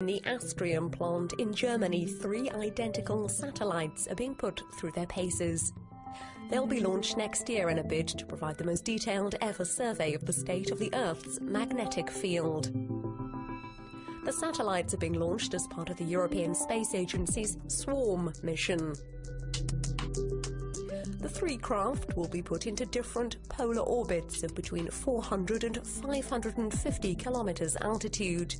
In the Astrium plant in Germany, 3 identical satellites are being put through their paces. They'll be launched next year in a bid to provide the most detailed ever survey of the state of the Earth's magnetic field. The satellites are being launched as part of the European Space Agency's SWARM mission. The 3 craft will be put into different polar orbits of between 400 and 550 kilometers altitude.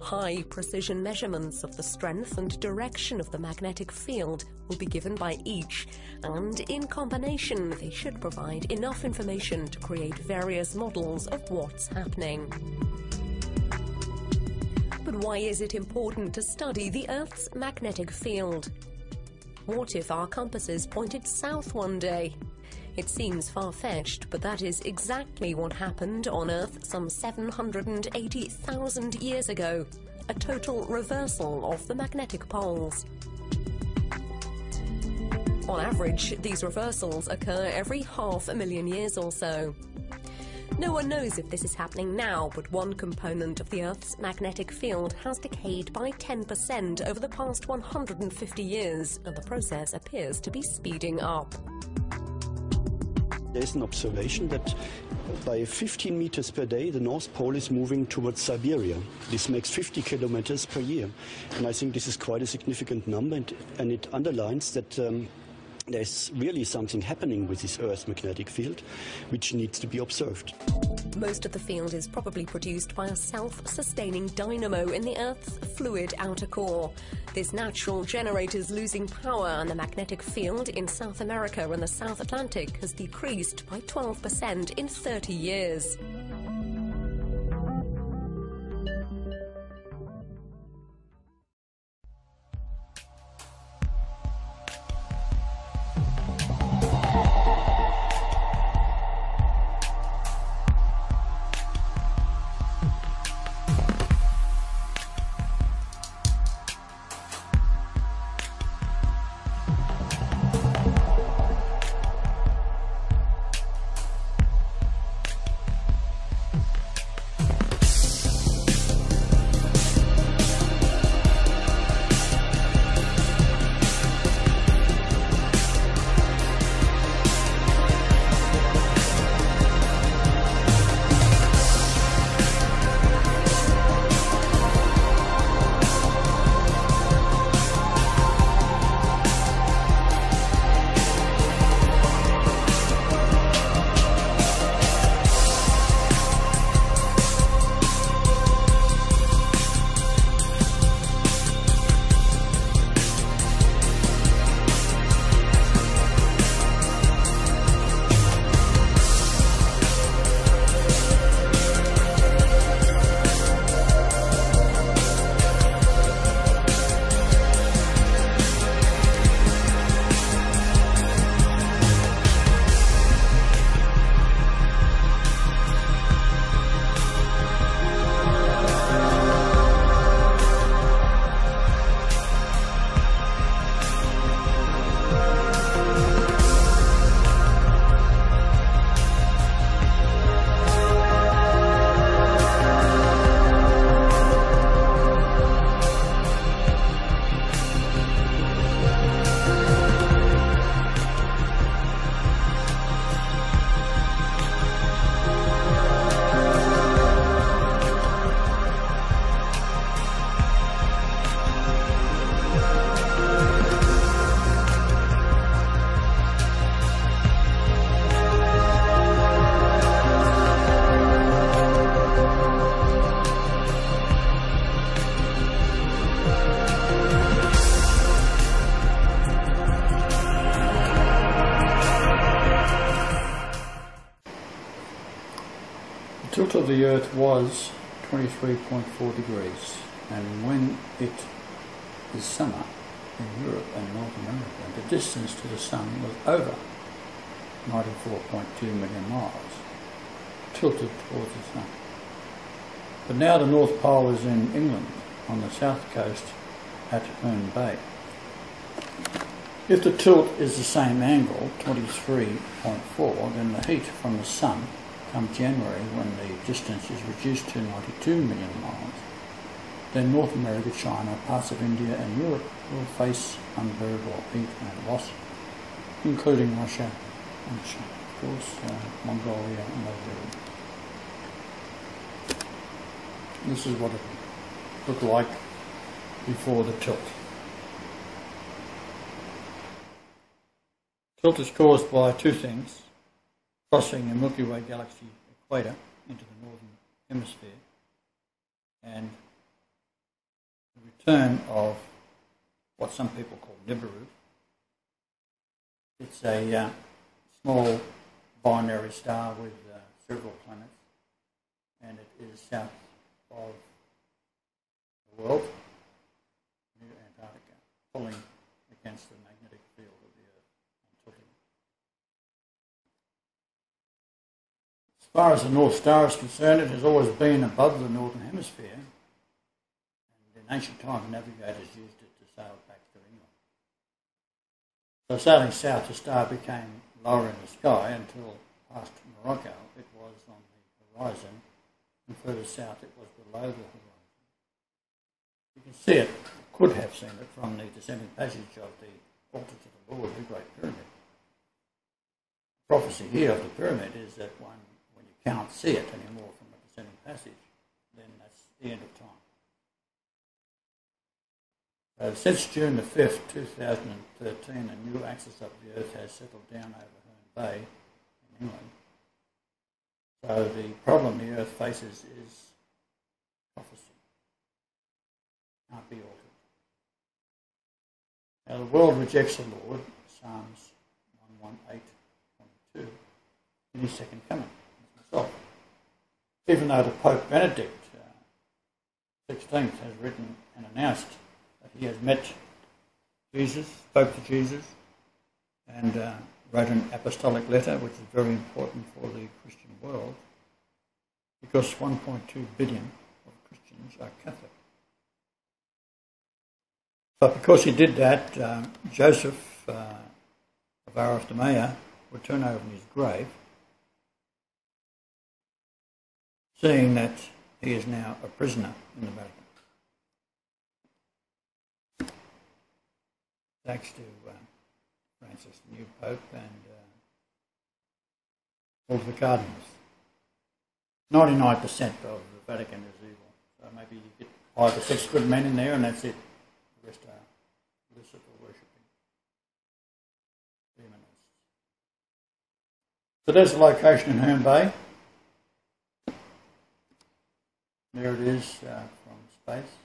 High precision measurements of the strength and direction of the magnetic field will be given by each, and in combination they should provide enough information to create various models of what's happening. But why is it important to study the Earth's magnetic field? What if our compasses pointed south one day? It seems far-fetched, but that is exactly what happened on Earth some 780,000 years ago, a total reversal of the magnetic poles. On average, these reversals occur every 500,000 years or so. No one knows if this is happening now, but one component of the Earth's magnetic field has decayed by 10% over the past 150 years, and the process appears to be speeding up. There is an observation that by 15 meters per day, the North Pole is moving towards Siberia. This makes 50 kilometers per year. And I think this is quite a significant number, and it underlines that there's really something happening with this Earth's magnetic field, which needs to be observed. Most of the field is probably produced by a self-sustaining dynamo in the Earth's fluid outer core. This natural generator is losing power, and the magnetic field in South America and the South Atlantic has decreased by 12% in 30 years. The tilt of the Earth was 23.4 degrees, and when it is summer in Europe and North America, the distance to the Sun was over 94.2 million miles, tilted towards the Sun. But now the North Pole is in England, on the south coast at Herne Bay. If the tilt is the same angle, 23.4, then the heat from the Sun come January, when the distance is reduced to 92 million miles, then North America, China, parts of India and Europe will face unbearable heat and loss, including Russia and China, of course, Mongolia and Algeria. This is what it looked like before the tilt. Tilt is caused by two things: crossing the Milky Way galaxy equator into the northern hemisphere and the return of what some people call NIBIRU. It's a small binary star with several planets, and it is south of the world, near Antarctica, pulling against the magnetic field of the Earth and tilting. As far as the North Star is concerned, it has always been above the northern hemisphere, and in ancient times navigators used it to sail back to England. So sailing south, the star became lower in the sky until past Morocco it was on the horizon, and further south it was below the horizon. You can see it, could have seen it, from the descending passage of the altar to the Lord, the Great Pyramid. The prophecy here of the pyramid is that when you can't see it anymore from the descending passage, then that's the end of time. Since June the 5th, 2013, a new axis of the Earth has settled down over Herne Bay in England. So the problem the Earth faces is prophecy. Can't be altered. Now the world rejects the Lord, Psalms 118:22, in his second coming, as myself. Even though the Pope Benedict XVI has written and announced that he has met Jesus, spoke to Jesus, and wrote an apostolic letter, which is very important for the Christian world, because 1.2 billion of Christians are Catholic. But because he did that, Joseph of Arimathea would turn over in his grave, seeing that he is now a prisoner in the Vatican. Thanks to Francis, the new Pope, and all the cardinals. 99% of the Vatican is evil. So maybe you get 5 or 6 good men in there and that's it. The rest are illicit or worshipping demonists. So there's the location in Herne Bay. There it is from space.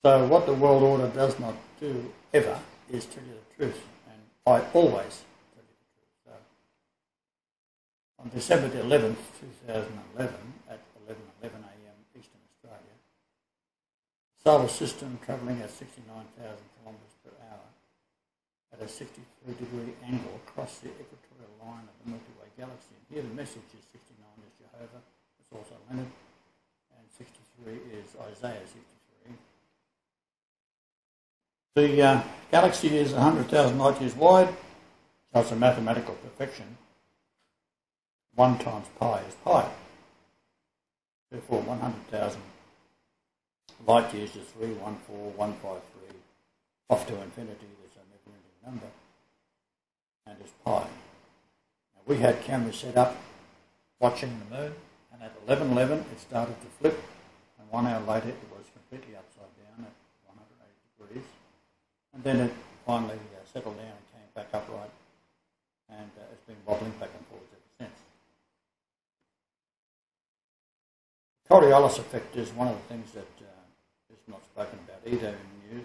So what the world order does not do ever is tell you the truth, and I always tell you the truth. So on December the 11th, 2011, at 11:11 a.m. Eastern Australia, the solar system travelling at 69,000 kilometres per hour at a 63-degree angle across the equatorial line of the Milky Way galaxy. And here the message is 69 is Jehovah, it's also Leonard, and 63 is Isaiah 63. The galaxy is 100,000 light years wide, so it's a mathematical perfection. 1 times pi is pi. Therefore, 100,000 light years is 314,153. Off to infinity, there's a never-ending number, and is pi. Now, we had cameras set up watching the moon, and at 11:11 it started to flip, and 1 hour later it was completely upside down at 180 degrees. And then it finally settled down and came back upright, and it's been wobbling back and forth ever since. The Coriolis effect is one of the things that is not spoken about either in the news.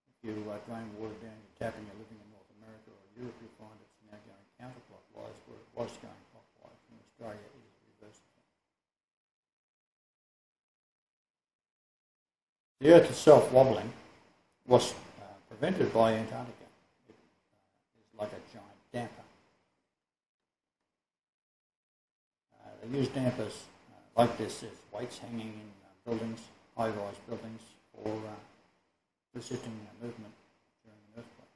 If you drain water down your tap and you're living in North America or Europe, you'll find it's now going counterclockwise where it was going clockwise. In Australia, it is reversible. The Earth itself wobbling was prevented by Antarctica. It is like a giant damper. They use dampers like this as weights hanging in buildings, high-rise buildings, for resisting movement during an earthquake.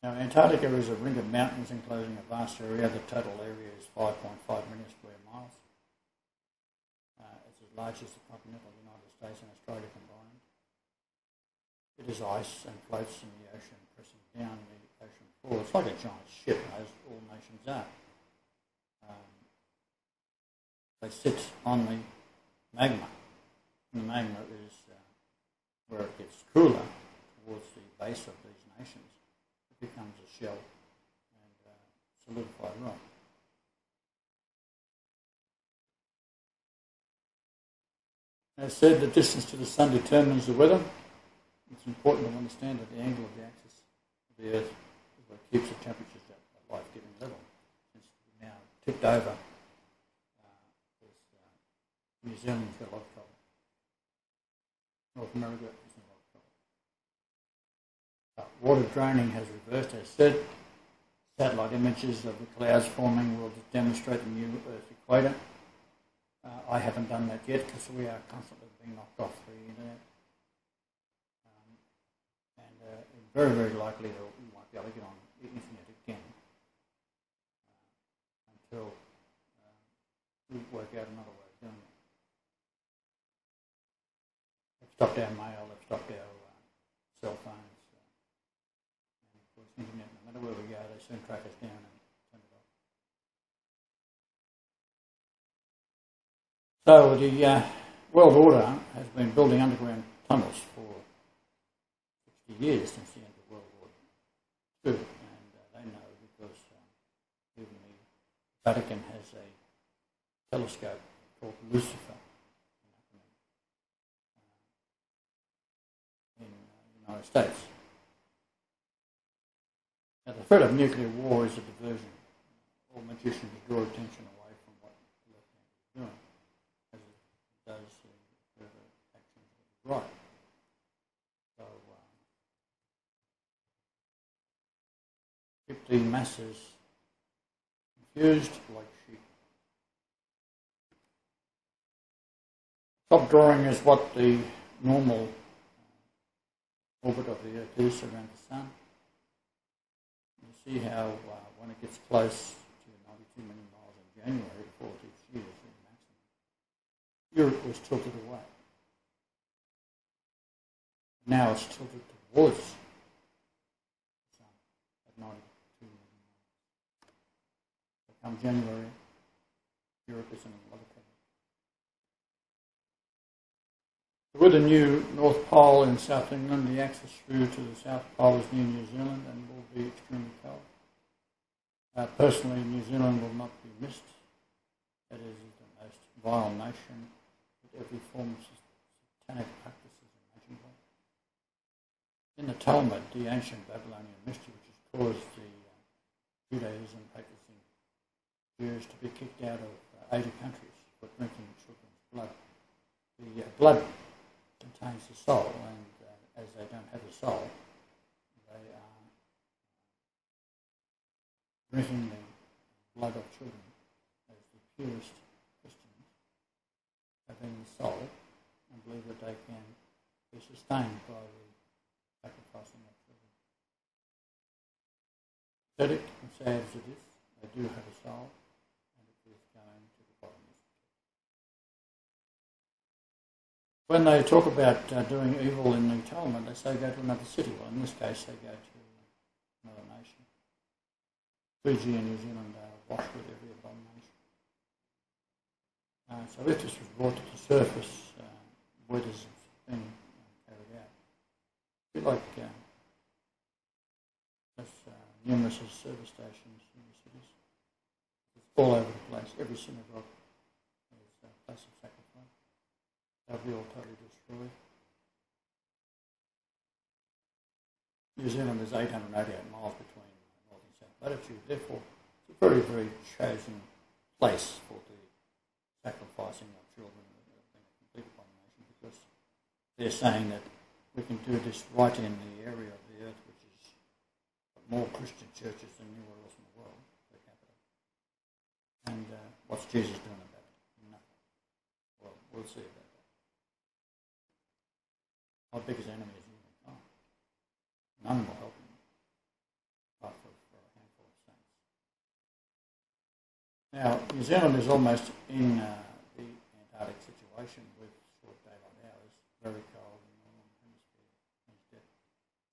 Now, Antarctica is a ring of mountains enclosing a vast area. The total area is 5.5 million square miles. It's as large as the continental United States and Australia combined. It is ice and floats in the ocean, pressing down the ocean floor. It's like a giant ship, as all nations are. They sit on the magma. And the magma is where it gets cooler towards the base of these nations. It becomes a shell and solidified rock. As said, the distance to the sun determines the weather. It's important to understand that the angle of the axis of the Earth is what keeps the temperatures at a life-giving level. Since we've now tipped over, New Zealand's got a lot of trouble. North America is in a lot of trouble. Water draining has reversed, as said. Satellite images of the clouds forming will demonstrate the new Earth equator. I haven't done that yet because we are constantly being knocked off the internet. Very, very likely that we won't be able to get on the internet again until we work out another way of doing it. They've stopped our mail, they've stopped our cell phones. And of course, the internet, no matter where we go, they soon track us down and turn it off. So the world order has been building underground tunnels for 60 years since the end of World War II, and they know because even the Vatican has a telescope called Lucifer in the United States. Now, the threat of nuclear war is a diversion. All magicians draw attention away from what the left hand is doing, as it does further actions of the right. Keep the masses confused like sheep. Top drawing is what the normal orbit of the Earth is around the Sun. You see how when it gets close to 92 million miles in January, the 4th each year is the maximum. Europe was tilted away. Now it's tilted towards the Sun at 92 million miles. So come January, Europe is in a lot of trouble. With the new North Pole in South England, the axis through to the South Pole is near New Zealand and will be extremely cold. Personally, New Zealand will not be missed. It is the most vile nation with every form of satanic practices imaginable. In the Talmud, the ancient Babylonian mystery, which has caused the Judaism practicing Jews to be kicked out of 80 countries for drinking children's blood. The blood contains the soul, and as they don't have a soul, they are drinking the blood of children as the purest Christians, having the soul, and believe that they can be sustained by the sacrificing of children. Pathetic and sad as it is, they do have a soul, and it is going to the bottom of it. When they talk about doing evil in the Talmud, they say go to another city. Well, in this case, they go to another nation. Fiji and New Zealand are washed with every abomination. So if this was brought to the surface, where does it been carried out? A bit like there's numerous service stations in the cities. It's all over the place. Every synagogue is a place of sacrifice. They'll be all totally destroyed. New Zealand is 888 miles between north and south latitude. Therefore, it's a very, very chosen place for the sacrificing of children being a complete abomination, because they're saying that we can do this right in the area of the earth which is more Christian churches than anywhere else in the world per capita. And what's Jesus doing about it? Nothing. Well, we'll see about that. Our biggest enemy is humankind. None will help him. Now, New Zealand is almost in the Antarctic situation with short daylight hours, very cold in the northern hemisphere.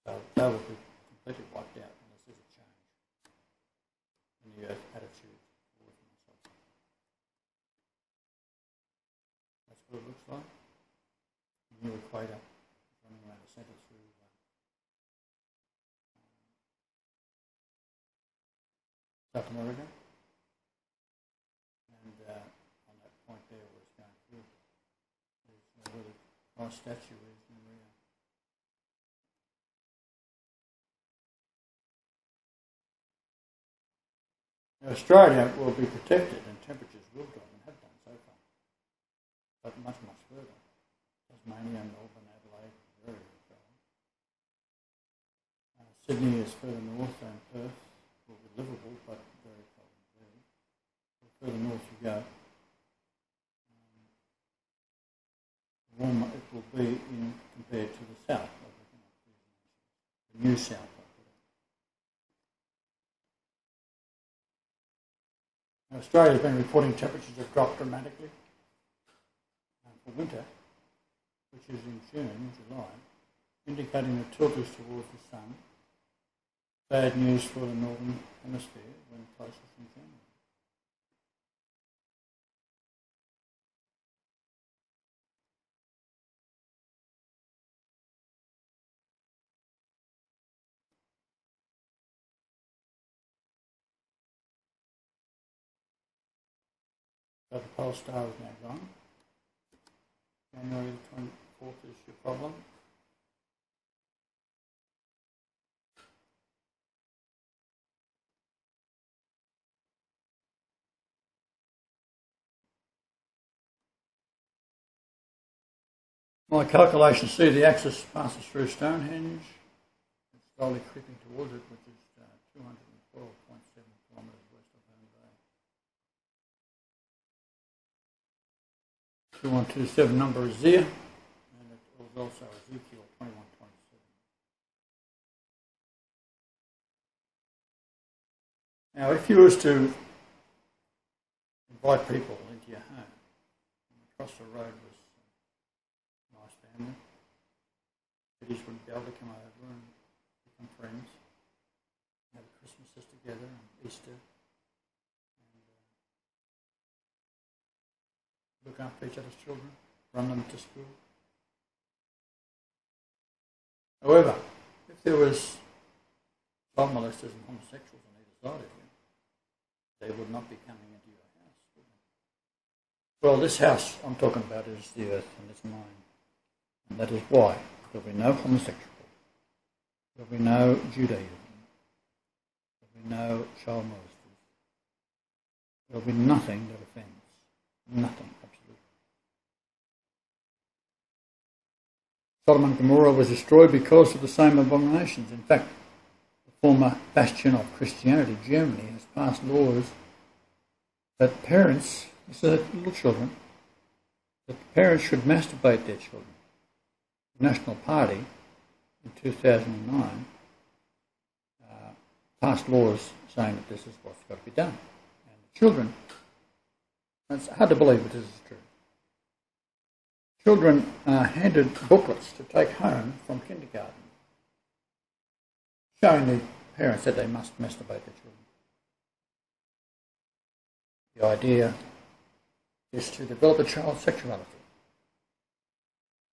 So they will be completely wiped out unless there's a change in the Earth's attitude towards themselves. That's what it looks like. The new equator is running around the centre through South America. On that point there where it's going through, there's where the Christ statue is in Rio. Now, Australia will be protected and temperatures will drop and have done so far, but much, much further. Tasmania, Melbourne, Adelaide, very, very cold. Sydney is further north than Perth, will be livable but very cold indeed. The further north you go, warmer it will be compared to the south, the new south. Now, Australia has been reporting temperatures have dropped dramatically for winter, which is in June, July, indicating the tilt is towards the sun. Bad news for the northern hemisphere when closest in January. So the pole star is now gone. January the 24th is your problem. My calculations see the axis passes through Stonehenge. It's slowly creeping towards it, which is 212.7 kilometres west of Herne Bay. 2127 number is there, and it was also Ezekiel 2127. Now, if you was to invite people into your home, and across the road was a nice family, kiddies would be able to come over and become friends, have Christmases together and Easter, and look after each other's children, run them to school. However, if there was child molesters and homosexuals on either side of you, they would not be coming into your house, would they? Well, this house I'm talking about is the earth and it's mine. And that is why there will be no homosexual, there will be no Judaism, there will be no child molesters, there will be nothing that offends. Nothing, absolutely. Sodom and Gomorrah was destroyed because of the same abominations. In fact, former bastion of Christianity, Germany, has passed laws that parents, so that little children, that parents should masturbate their children. The National Party in 2009 passed laws saying that this is what's got to be done. And the children, it's hard to believe that this is true. Children are handed booklets to take home from kindergarten, showing the parents that they must masturbate their children. The idea is to develop a child's sexuality.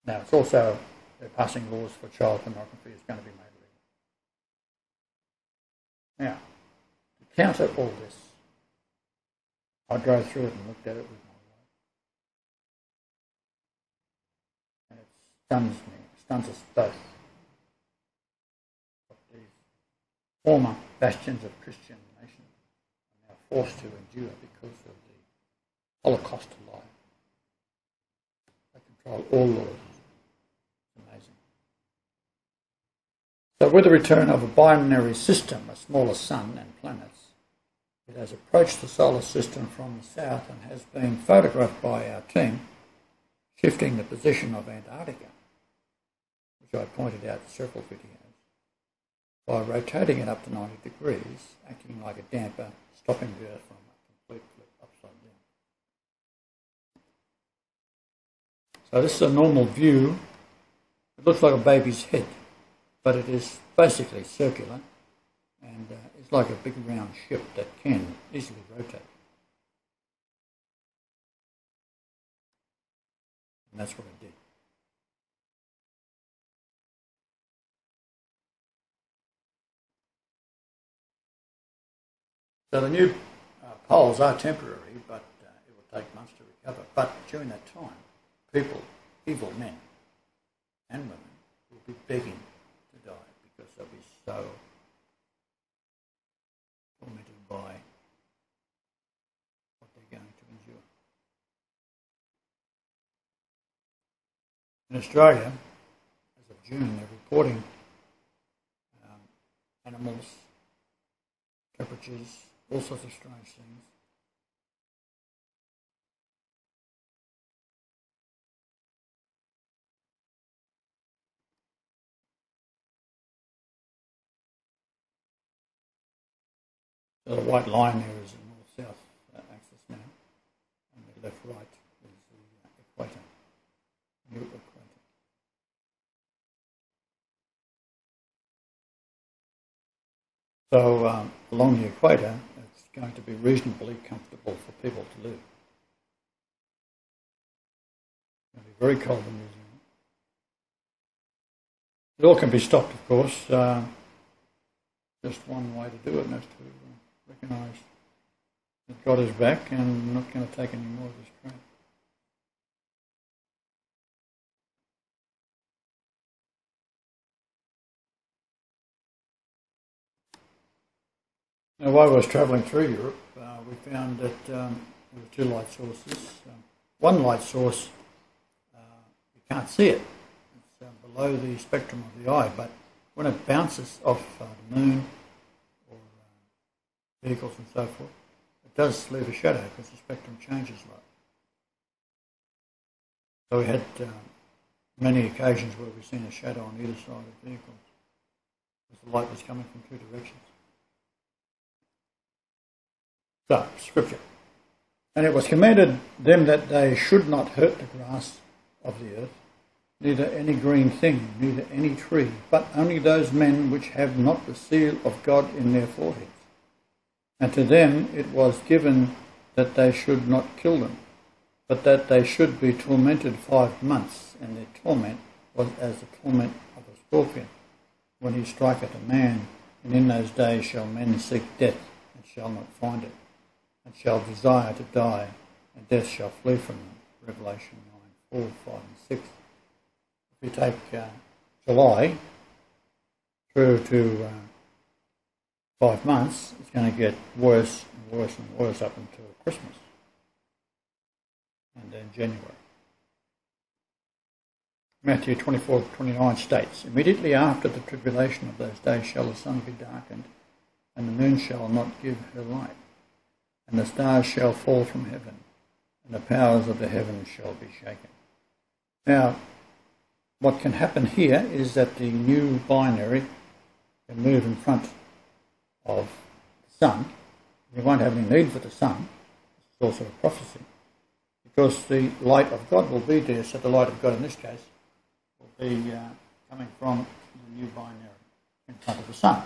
Now, it's also, they're passing laws for child pornography is going to be made legal. Now, to counter all this, I drove through it and looked at it with my wife. And it stuns me, it stuns us both. Former bastions of Christian nations are now forced to endure because of the Holocaust lie. They control all laws. It's amazing. So with the return of a binary system, a smaller sun and planets, it has approached the solar system from the south and has been photographed by our team, shifting the position of Antarctica, which I pointed out in several videos, by rotating it up to 90 degrees, acting like a damper, stopping the Earth from a complete flip So this is a normal view. It looks like a baby's head, but it is basically circular, and it's like a big round ship that can easily rotate. And that's what I did. So the new poles are temporary, but it will take months to recover. But during that time, people, evil men and women, will be begging to die because they'll be so tormented by what they're going to endure. In Australia, as of June, they're reporting animals, temperatures, all sorts of strange things. So the white line there is the north-south axis now, and the left-right is the equator, new equator. So along the equator, it's going to be reasonably comfortable for people to live. It's going to be very cold in New Zealand. It all can be stopped, of course. Just one way to do it, and that's to recognise that God is back and not going to take any more of this crap. Now, while I was travelling through Europe, we found that there were two light sources. One light source, you can't see it. It's below the spectrum of the eye, but when it bounces off the moon or vehicles and so forth, it does leave a shadow because the spectrum changes light. So we had many occasions where we've seen a shadow on either side of vehicles because the light was coming from two directions. So, Scripture. And it was commanded them that they should not hurt the grass of the earth, neither any green thing, neither any tree, but only those men which have not the seal of God in their foreheads. And to them it was given that they should not kill them, but that they should be tormented 5 months, and their torment was as the torment of a scorpion, when he striketh a man, and in those days shall men seek death, and shall not find it, and shall desire to die, and death shall flee from them. Revelation 9, 4, 5 and 6. If you take July through to 5 months, it's going to get worse and worse and worse up until Christmas, and then January. Matthew 24:29 states, immediately after the tribulation of those days shall the sun be darkened, and the moon shall not give her light, and the stars shall fall from heaven, and the powers of the heavens shall be shaken. Now, what can happen here is that the new binary can move in front of the sun. You won't have any need for the sun. It's also a prophecy, because the light of God will be there. So the light of God in this case will be coming from the new binary in front of the sun.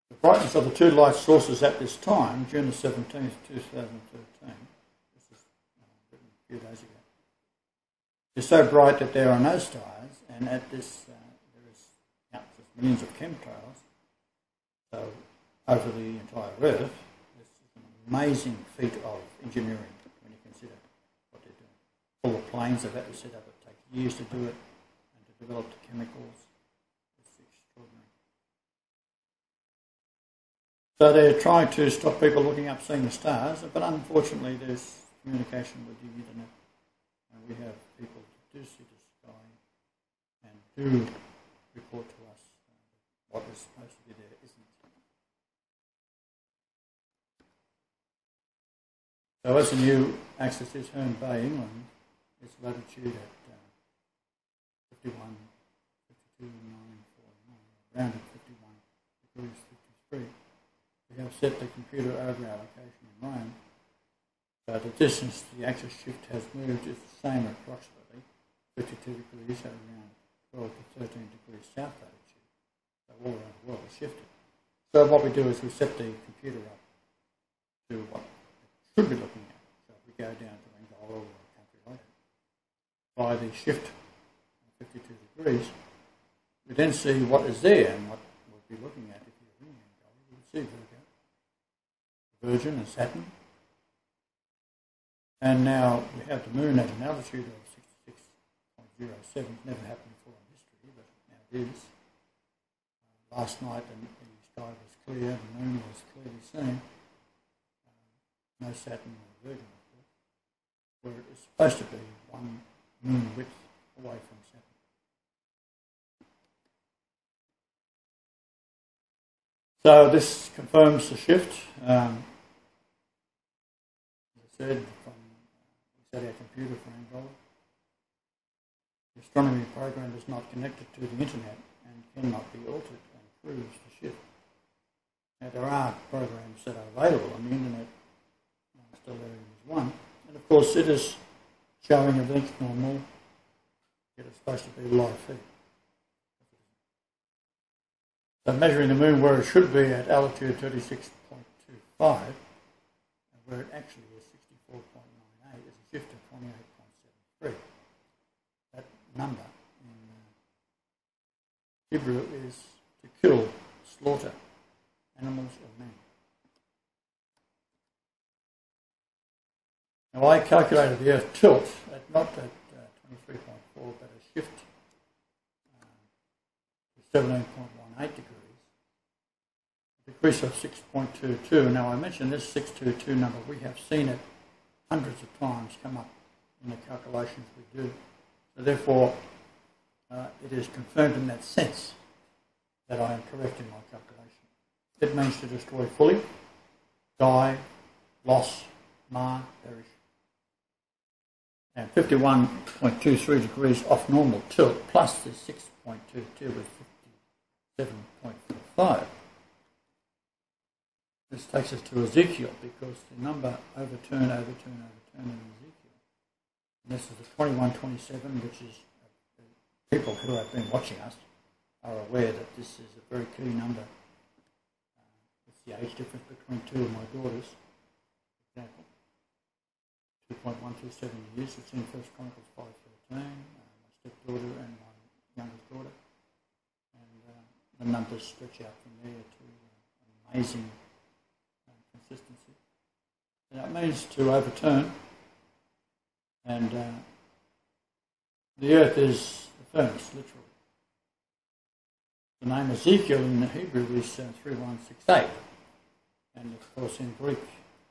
The brightness of the two light sources at this time, June the 17th, 2013, this is written a few days ago, is so bright that there are no stars, and at this there is countless millions of chemtrails. So over the entire Earth, this is an amazing feat of engineering when you consider what they're doing. All the planes they've had to set up, it takes years to do it, and to develop the chemicals. It's extraordinary. So they're trying to stop people looking up seeing the stars, but unfortunately there's communication with the internet, and we have people that do see the sky and do report to us what is supposed to be there isn't. So as the new axis is Herne Bay, England, its latitude at 51, 52, 9, 4, 9, around at 51 degrees 53. We have set the computer over our location in Rome So the distance the axis shift has moved is the same approximately, 52 degrees at around 12 to 13 degrees south latitude. So all around the world is shifted. So what we do is we set the computer up to what it should be looking at. So if we go down to Angola or a country like that, by the shift of 52 degrees, we then see what is there and what we'll be looking at if you're in Angola. You will see Virgin and Saturn. And now we have the moon at an altitude of 66.07. Never happened before in history, but now it is. Last night the sky was clear, the moon was clearly seen. No Saturn or Virgin, of course, where it is supposed to be one moon width away from Saturn. So this confirms the shift. As I said, we set our computer for Angola. The astronomy program is not connected to the internet and cannot be altered and proves the shift. Now there are programs that are available on the internet. Still there is one. And of course it is showing events normal. It is supposed to be live feed. So measuring the moon where it should be at altitude 36.25 and where it actually is 64.98 is a shift of 28.73. That number in Hebrew is to kill, slaughter animals or men. Now I calculated the Earth tilt at not at 23.4 but a shift to 17.18 degrees, a decrease of 6.22. Now I mentioned this 622 number, we have seen it hundreds of times come up in the calculations we do. So therefore it is confirmed in that sense that I am correct in my calculation. It means to destroy fully, die, loss, mar, perish. And 51.23 degrees off normal tilt plus the 6.22 with 57.45. This takes us to Ezekiel because the number overturn in Ezekiel. And this is the 2127, which is people who have been watching us are aware that this is a very key number. It's the age difference between two of my daughters, for example. 2.127 years. It's in First Chronicles 5:13, my stepdaughter and my youngest daughter. And the numbers stretch out from there to amazing consistency. And that means to overturn. And the earth is the furnace, literally. The name Ezekiel in the Hebrew is 3168. And of course in Greek,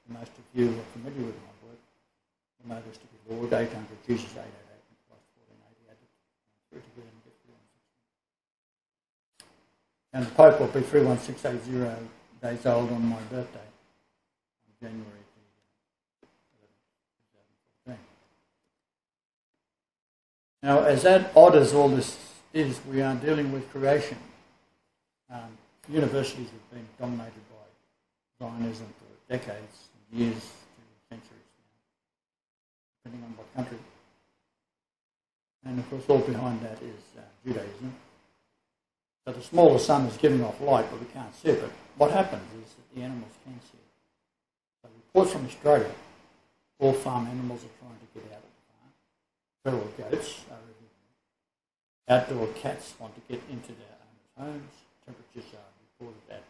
most of you are familiar with my work. The notice to be Lord, 800, Jesus 888, and Christ 1480 added, 3 together and get 3168. And the Pope will be 31680 days old on my birthday, on January 11th, 2014. Now, as odd as all this is, we are dealing with creation. Universities have been dominated by Zionism for decades, years, centuries. Depending on what country. And of course all behind that is Judaism. So the smaller sun is giving off light but we can't see it. But what happens is that the animals can see it. So reports from Australia, all farm animals are trying to get out of the farm. Feral goats are everywhere. Outdoor cats want to get into their owners' homes. Temperatures are reported at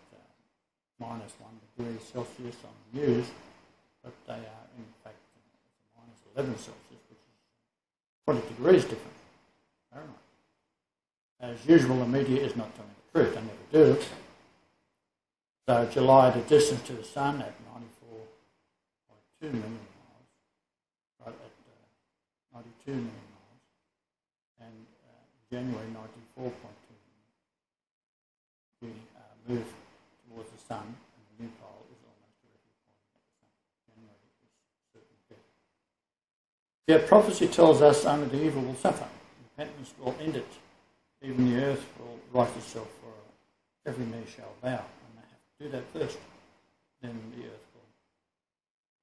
-1 degree Celsius on the news, but they are in fact -11 Celsius, which is 20 degrees different. Fahrenheit. As usual, the media is not telling the truth. They never do. So July, the distance to the sun at 94.2 million miles, right at 92 million miles, and January 94.2 million. We move towards the sun, and the new pole is almost directly pointing at the sun. January is certainly better. Yet prophecy tells us only the evil will suffer. Repentance will end it. Even the earth will right itself for every knee shall bow. And they have to do that first. Then the earth will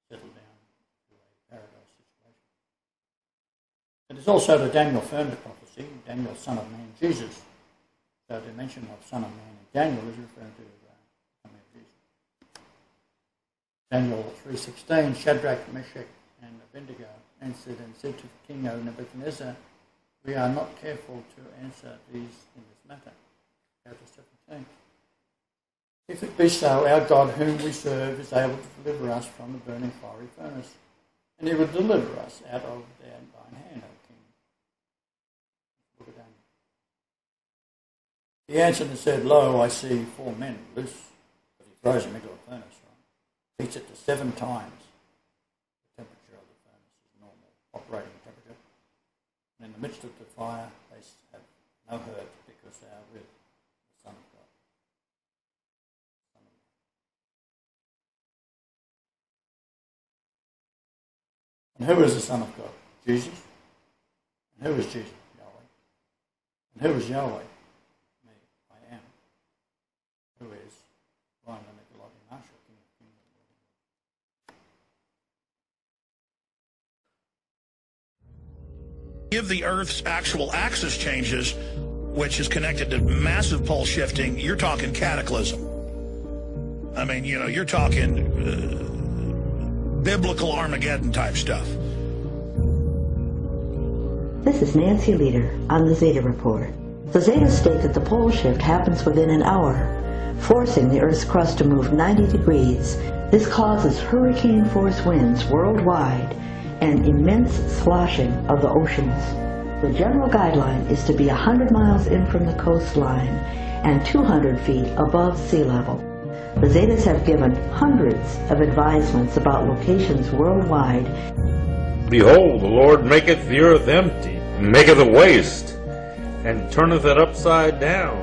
settle down to There's also the Daniel Furnace prophecy, Daniel, son of man, Jesus. So the mention of son of man in Daniel is referring to the coming of Jesus. Daniel 3:16, Shadrach, Meshach, and Abednego answered and said to King Nebuchadnezzar, we are not careful to answer these in this matter. Go to 17. If it be so, our God whom we serve is able to deliver us from the burning fiery furnace, and he will deliver us out of thine hand, O King. Look at Daniel. He answered and said, lo, I see 4 men loose. But he throws them into a furnace, right? Heats it to 7 times the temperature of the furnace is normal operating temperature. And in the midst of the fire, they have no hurt because they are with the Son of God. And who is the Son of God? Jesus. And who is Jesus? Yahweh. And who is Yahweh? Me. I am. Who is Ryan Nicolai Marshall, King of Kings. If the Earth's actual axis changes, which is connected to massive pole shifting, you're talking cataclysm. I mean, you know, you're talking biblical Armageddon type stuff. This is Nancy Leader on the Zeta Report. The Zeta state that the pole shift happens within an hour, forcing the Earth's crust to move 90 degrees. This causes hurricane-force winds worldwide and immense sloshing of the oceans. The general guideline is to be 100 miles in from the coastline and 200 feet above sea level. The Zetas have given hundreds of advisements about locations worldwide. Behold, the Lord maketh the earth empty, and maketh it waste, and turneth it upside down,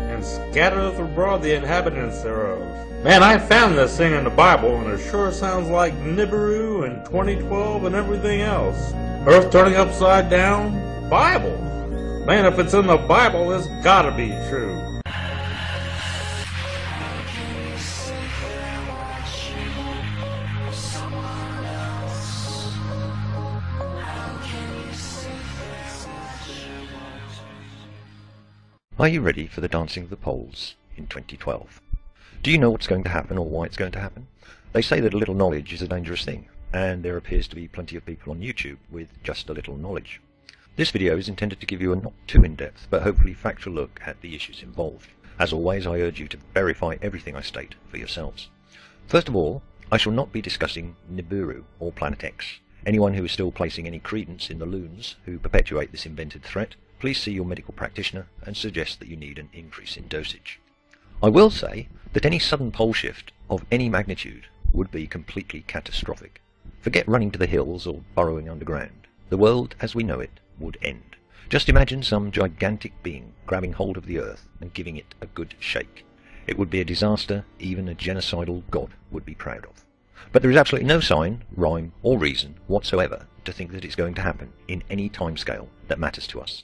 and scattereth abroad the inhabitants thereof. Man, I found this thing in the Bible, and it sure sounds like NIBIRU and 2012 and everything else. Earth turning upside down? Bible. Man, if it's in the Bible, it's gotta be true. Are you ready for the Dancing of the Poles in 2012? Do you know what's going to happen or why it's going to happen? They say that a little knowledge is a dangerous thing, and there appears to be plenty of people on YouTube with just a little knowledge. This video is intended to give you a not too in-depth, but hopefully factual look at the issues involved. As always, I urge you to verify everything I state for yourselves. First of all, I shall not be discussing NIBIRU or Planet X. Anyone who is still placing any credence in the loons who perpetuate this invented threat, please see your medical practitioner and suggest that you need an increase in dosage. I will say that any sudden pole shift of any magnitude would be completely catastrophic. Forget running to the hills or burrowing underground. The world as we know it would end. Just imagine some gigantic being grabbing hold of the earth and giving it a good shake. It would be a disaster even a genocidal god would be proud of. But there is absolutely no sign, rhyme or reason whatsoever to think that it's going to happen in any timescale that matters to us.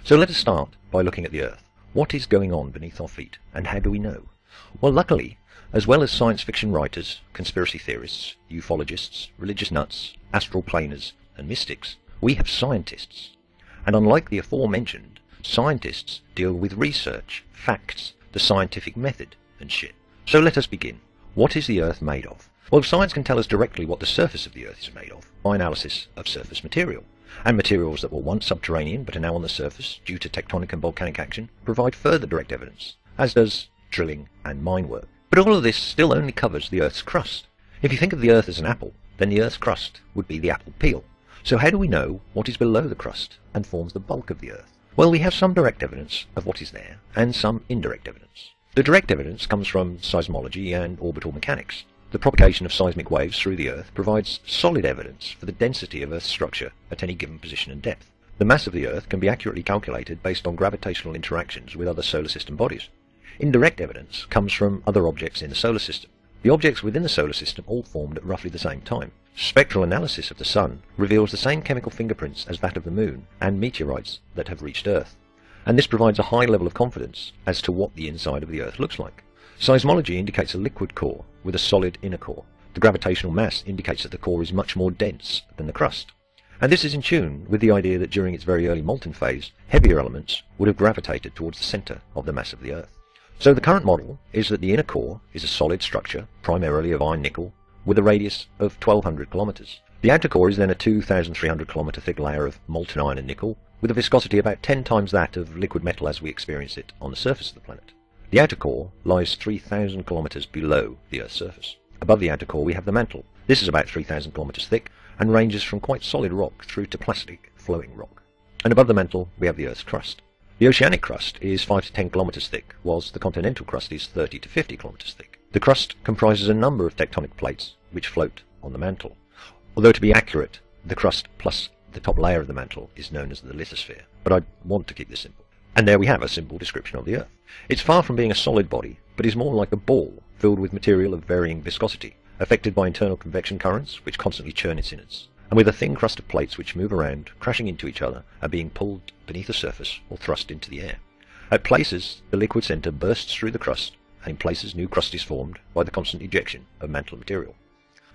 So let us start by looking at the Earth. What is going on beneath our feet, and how do we know? Well, luckily, as well as science fiction writers, conspiracy theorists, ufologists, religious nuts, astral planers, and mystics, we have scientists. And unlike the aforementioned, scientists deal with research, facts, the scientific method, and shit. So let us begin. What is the Earth made of? Well, science can tell us directly what the surface of the Earth is made of by analysis of surface material. And materials that were once subterranean but are now on the surface due to tectonic and volcanic action provide further direct evidence, as does drilling and mine work. But all of this still only covers the Earth's crust. If you think of the Earth as an apple, then the Earth's crust would be the apple peel. So how do we know what is below the crust and forms the bulk of the Earth? Well, we have some direct evidence of what is there and some indirect evidence. The direct evidence comes from seismology and orbital mechanics. The propagation of seismic waves through the Earth provides solid evidence for the density of Earth's structure at any given position and depth. The mass of the Earth can be accurately calculated based on gravitational interactions with other solar system bodies. Indirect evidence comes from other objects in the solar system. The objects within the solar system all formed at roughly the same time. Spectral analysis of the Sun reveals the same chemical fingerprints as that of the Moon and meteorites that have reached Earth. And this provides a high level of confidence as to what the inside of the Earth looks like. Seismology indicates a liquid core with a solid inner core. The gravitational mass indicates that the core is much more dense than the crust. And this is in tune with the idea that during its very early molten phase, heavier elements would have gravitated towards the centre of the mass of the Earth. So the current model is that the inner core is a solid structure, primarily of iron nickel, with a radius of 1200 kilometres. The outer core is then a 2,300 kilometre thick layer of molten iron and nickel, with a viscosity about 10 times that of liquid metal as we experience it on the surface of the planet. The outer core lies 3,000 kilometres below the Earth's surface. Above the outer core we have the mantle. This is about 3,000 kilometres thick and ranges from quite solid rock through to plastic flowing rock. And above the mantle we have the Earth's crust. The oceanic crust is 5 to 10 kilometres thick, whilst the continental crust is 30 to 50 kilometres thick. The crust comprises a number of tectonic plates which float on the mantle. Although to be accurate, the crust plus the top layer of the mantle is known as the lithosphere, but I want to keep this simple. And there we have a simple description of the Earth. It's far from being a solid body, but is more like a ball filled with material of varying viscosity, affected by internal convection currents which constantly churn its innards, and with a thin crust of plates which move around, crashing into each other and being pulled beneath the surface or thrust into the air. At places, the liquid centre bursts through the crust, and in places new crust is formed by the constant ejection of mantle material.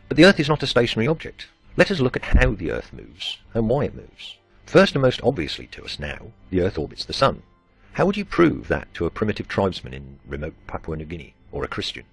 But the Earth is not a stationary object. Let us look at how the Earth moves and why it moves. First and most obviously to us now, the Earth orbits the Sun. How would you prove that to a primitive tribesman in remote Papua New Guinea or a Christian?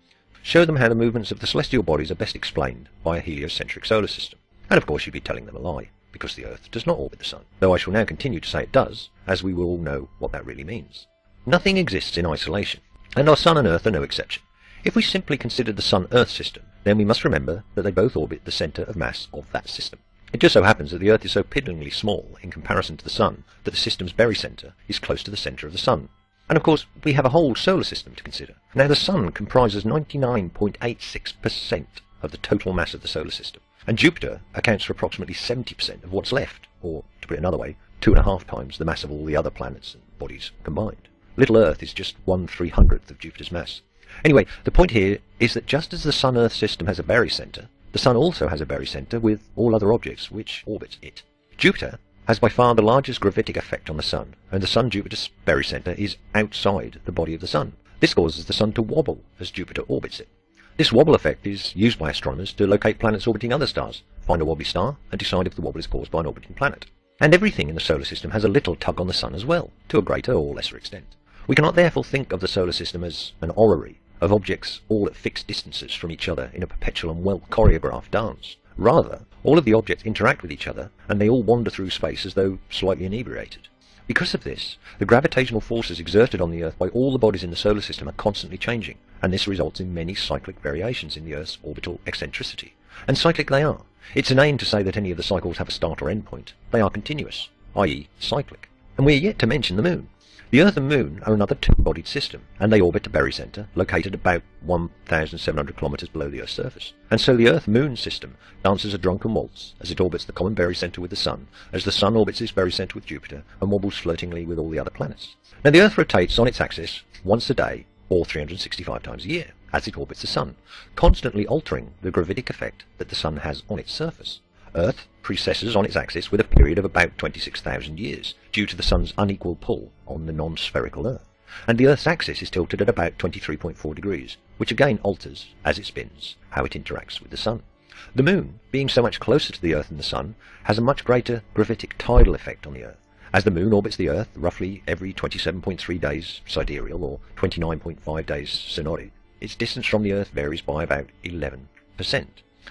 Show them how the movements of the celestial bodies are best explained by a heliocentric solar system. And of course you'd be telling them a lie, because the Earth does not orbit the Sun, though I shall now continue to say it does, as we will all know what that really means. Nothing exists in isolation, and our Sun and Earth are no exception. If we simply consider the Sun-Earth system, then we must remember that they both orbit the centre of mass of that system. It just so happens that the Earth is so piddlingly small in comparison to the Sun that the system's very centre is close to the centre of the Sun. And of course, we have a whole solar system to consider. Now the Sun comprises 99.86% of the total mass of the solar system, and Jupiter accounts for approximately 70% of what's left, or, to put it another way, 2.5 times the mass of all the other planets and bodies combined. Little Earth is just 1/300th of Jupiter's mass. Anyway, the point here is that just as the Sun-Earth system has a barycenter, the Sun also has a barycenter with all other objects which orbit it. Jupiter has by far the largest gravitic effect on the Sun, and the Sun-Jupiter barycenter is outside the body of the Sun. This causes the Sun to wobble as Jupiter orbits it. This wobble effect is used by astronomers to locate planets orbiting other stars, find a wobbly star, and decide if the wobble is caused by an orbiting planet. And everything in the solar system has a little tug on the Sun as well, to a greater or lesser extent. We cannot therefore think of the solar system as an orrery of objects all at fixed distances from each other in a perpetual and well-choreographed dance. Rather, all of the objects interact with each other, and they all wander through space as though slightly inebriated. Because of this, the gravitational forces exerted on the Earth by all the bodies in the solar system are constantly changing, and this results in many cyclic variations in the Earth's orbital eccentricity. And cyclic they are. It's a name to say that any of the cycles have a start or end point. They are continuous, i.e. cyclic. And we are yet to mention the Moon. The Earth and Moon are another two-bodied system, and they orbit a barycenter located about 1,700 kilometres below the Earth's surface. And so the Earth-Moon system dances a drunken waltz as it orbits the common barycenter with the Sun, as the Sun orbits its barycenter with Jupiter, and wobbles flirtingly with all the other planets. Now the Earth rotates on its axis once a day, or 365 times a year, as it orbits the Sun, constantly altering the gravitic effect that the Sun has on its surface. Earth precesses on its axis with a period of about 26,000 years, due to the Sun's unequal pull on the non-spherical Earth, and the Earth's axis is tilted at about 23.4 degrees, which again alters, as it spins, how it interacts with the Sun. The Moon, being so much closer to the Earth than the Sun, has a much greater gravitic tidal effect on the Earth. As the Moon orbits the Earth roughly every 27.3 days sidereal, or 29.5 days synodic, its distance from the Earth varies by about 11%.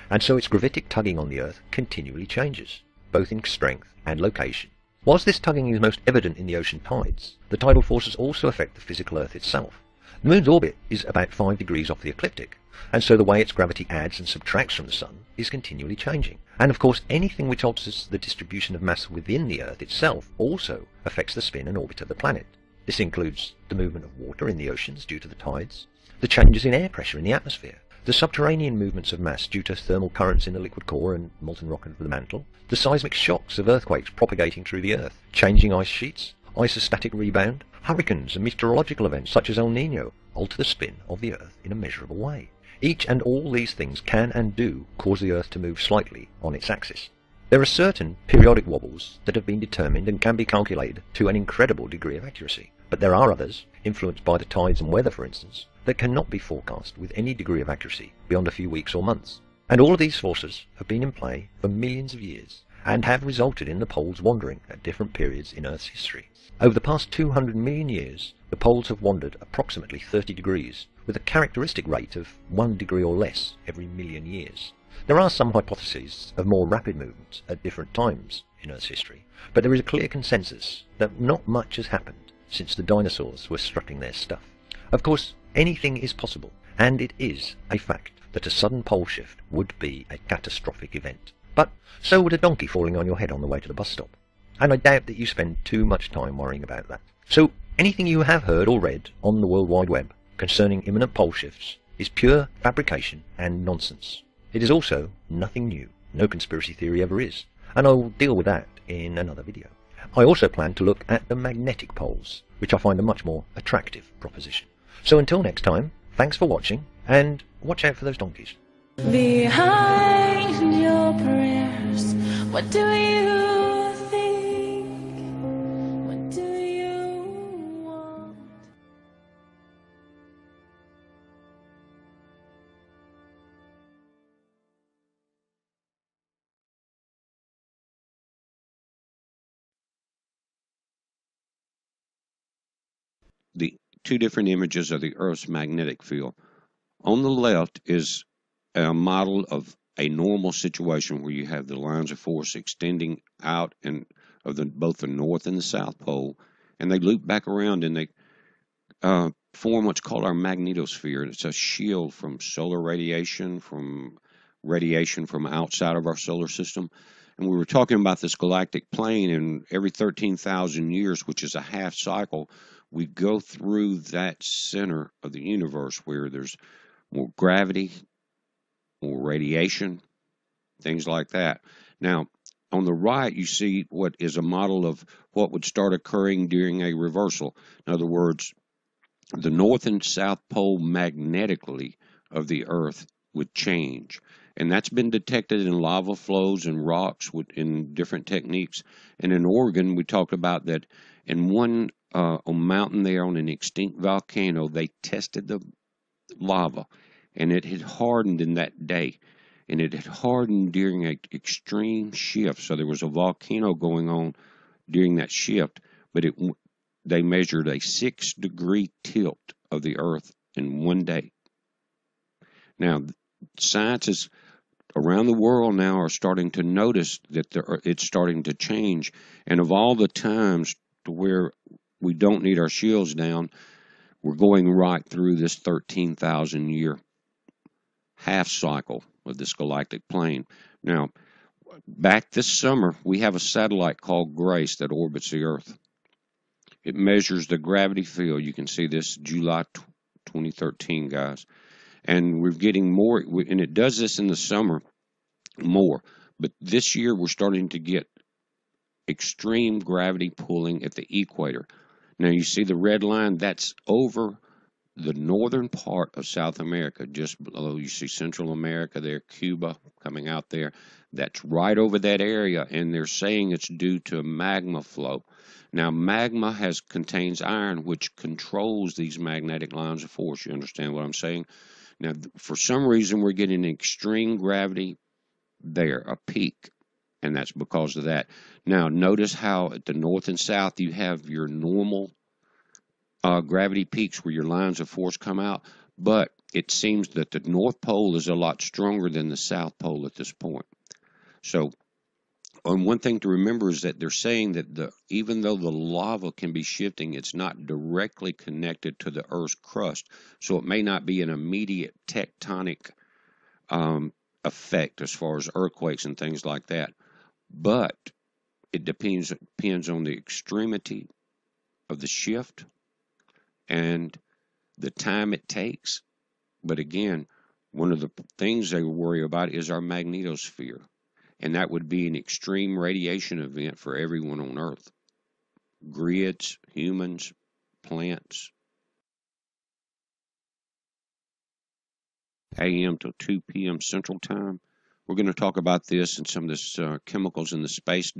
And so its gravitic tugging on the Earth continually changes, both in strength and location. Whilst this tugging is most evident in the ocean tides, the tidal forces also affect the physical Earth itself. The Moon's orbit is about 5 degrees off the ecliptic, and so the way its gravity adds and subtracts from the Sun is continually changing. And of course anything which alters the distribution of mass within the Earth itself also affects the spin and orbit of the planet. This includes the movement of water in the oceans due to the tides, the changes in air pressure in the atmosphere, the subterranean movements of mass due to thermal currents in the liquid core and molten rock of the mantle, the seismic shocks of earthquakes propagating through the Earth, changing ice sheets, isostatic rebound, hurricanes and meteorological events such as El Niño alter the spin of the Earth in a measurable way. Each and all these things can and do cause the Earth to move slightly on its axis. There are certain periodic wobbles that have been determined and can be calculated to an incredible degree of accuracy, but there are others, influenced by the tides and weather for instance, that cannot be forecast with any degree of accuracy beyond a few weeks or months. And all of these forces have been in play for millions of years, and have resulted in the poles wandering at different periods in Earth's history. Over the past 200 million years, the poles have wandered approximately 30 degrees, with a characteristic rate of 1 degree or less every million years. There are some hypotheses of more rapid movements at different times in Earth's history, but there is a clear consensus that not much has happened since the dinosaurs were strutting their stuff. Of course, anything is possible, and it is a fact that a sudden pole shift would be a catastrophic event. But so would a donkey falling on your head on the way to the bus stop. And I doubt that you spend too much time worrying about that. So anything you have heard or read on the World Wide Web concerning imminent pole shifts is pure fabrication and nonsense. It is also nothing new. No conspiracy theory ever is. And I will deal with that in another video. I also plan to look at the magnetic poles, which I find a much more attractive proposition. So until next time, thanks for watching, and watch out for those donkeys. Behind your prayers, what do you think? What do you want? The two different images of the Earth's magnetic field. On the left is a model of a normal situation where you have the lines of force extending out and of both the North and the South Pole, and they loop back around and they form what's called our magnetosphere. It's a shield from solar radiation, from outside of our solar system. And we were talking about this galactic plane, and every 13,000 years, which is a half cycle, we go through that center of the universe where there's more gravity, more radiation, things like that. Now, on the right, you see what is a model of what would start occurring during a reversal. In other words, the North and South Pole magnetically of the Earth would change. And that's been detected in lava flows and rocks in different techniques. And in Oregon, we talked about that in one mountain there on an extinct volcano, they tested the lava, and it had hardened in that day. And it had hardened during an extreme shift. So there was a volcano going on during that shift, but they measured a 6-degree tilt of the Earth in one day. Now, scientists around the world now are starting to notice that it's starting to change. And of all the times to where we don't need our shields down, we're going right through this 13,000-year half cycle of this galactic plane. Now, back this summer, we have a satellite called GRACE that orbits the Earth. It measures the gravity field. You can see this July 2013, guys. And we're getting more, and it does this in the summer more. But this year, we're starting to get extreme gravity pulling at the equator. Now, you see the red line? That's over the northern part of South America, just below. You see Central America there, Cuba coming out there. That's right over that area, and they're saying it's due to magma flow. Now, magma contains iron, which controls these magnetic lines of force. You understand what I'm saying? Now, for some reason, we're getting extreme gravity there, a peak, and that's because of that. Now, notice how at the north and south you have your normal gravity peaks where your lines of force come out, but it seems that the North Pole is a lot stronger than the South Pole at this point. So, one thing to remember is that they're saying that even though the lava can be shifting, it's not directly connected to the Earth's crust, so it may not be an immediate tectonic effect as far as earthquakes and things like that. But it depends on the extremity of the shift and the time it takes. But again, one of the things they worry about is our magnetosphere. And that would be an extreme radiation event for everyone on Earth. Grids, humans, plants. AM till 2 p.m. Central Time. We're going to talk about this and some of this chemicals in the space